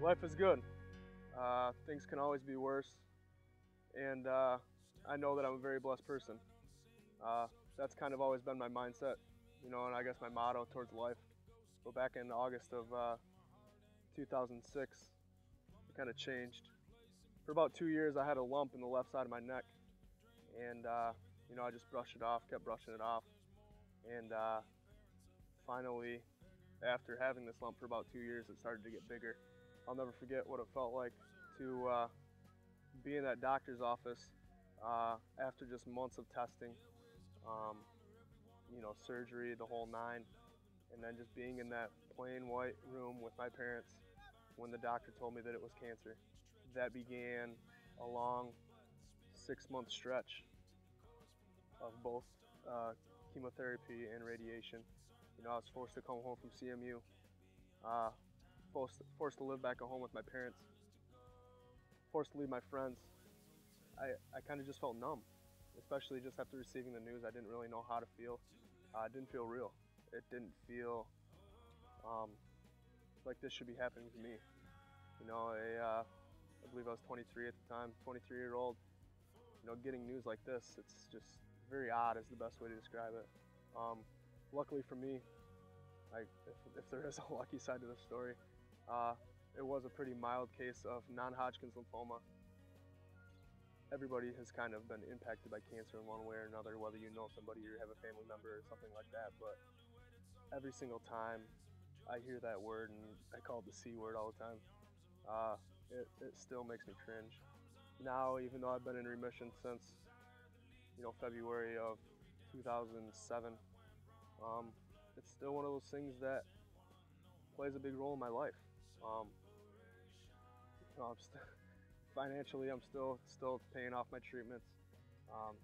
Life is good. Things can always be worse, and I know that I'm a very blessed person. Uh, that's kind of always been my mindset, and I guess my motto towards life. But back in August of 2006, it kind of changed. For about 2 years, I had a lump in the left side of my neck, and I just brushed it off, kept brushing it off, and finally, after having this lump for about 2 years, it started to get bigger. I'll never forget what it felt like to be in that doctor's office after just months of testing, um, surgery, the whole nine, and then just being in that plain white room with my parents when the doctor told me that it was cancer. That began a long 6-month stretch of both chemotherapy and radiation. I was forced to come home from CMU, uh, forced to live back at home with my parents, forced to leave my friends. I kind of just felt numb, especially just after receiving the news. I didn't really know how to feel. It didn't feel real. It didn't feel um, like this should be happening to me. I believe I was 23 at the time, 23-year-old. Getting news like this, it's just very odd is the best way to describe it. Luckily for me, if there is a lucky side to the story, it was a pretty mild case of non-Hodgkin's lymphoma. Everybody has kind of been impacted by cancer in one way or another, whether you know somebody or have a family member or something like that. But every single time I hear that word, and I call it the C word all the time, it still makes me cringe. Now, even though I've been in remission since February of 2007, it's still one of those things that plays a big role in my life. Um, I'm financially, I'm still paying off my treatments. Um,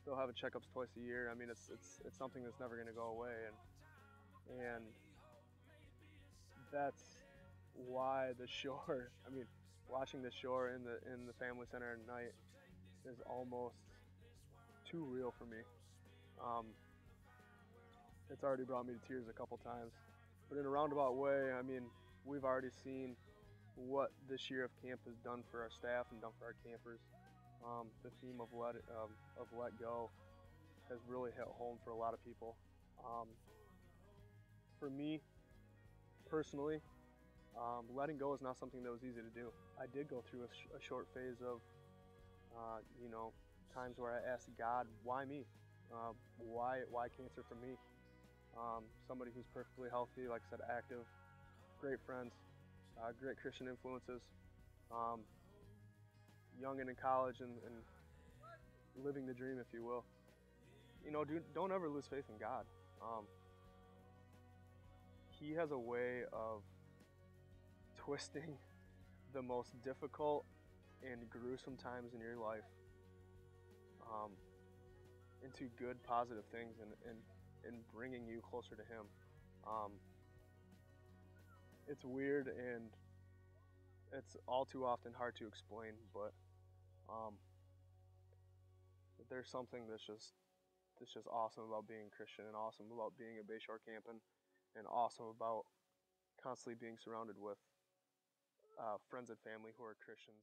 Still having checkups twice a year. I mean, it's something that's never going to go away, and that's why the shore. I mean, watching the shore in the family center at night is almost too real for me. Um, it's already brought me to tears a couple times, but in a roundabout way, I mean, we've already seen what this year of camp has done for our staff and done for our campers. The theme of let go has really hit home for a lot of people. Um, for me personally, letting go is not something that was easy to do. I did go through a short phase of, times where I asked God, why me? Why cancer for me? Somebody who's perfectly healthy, like I said, active, great friends, great Christian influences, um, young and in college and living the dream, if you will. Don't ever lose faith in God. Um, he has a way of twisting the most difficult and gruesome times in your life um, into good, positive things and bringing you closer to Him. Um, it's weird and it's all too often hard to explain, but um, there's something that's just awesome about being Christian and awesome about being at Bayshore camping and awesome about constantly being surrounded with friends and family who are Christians.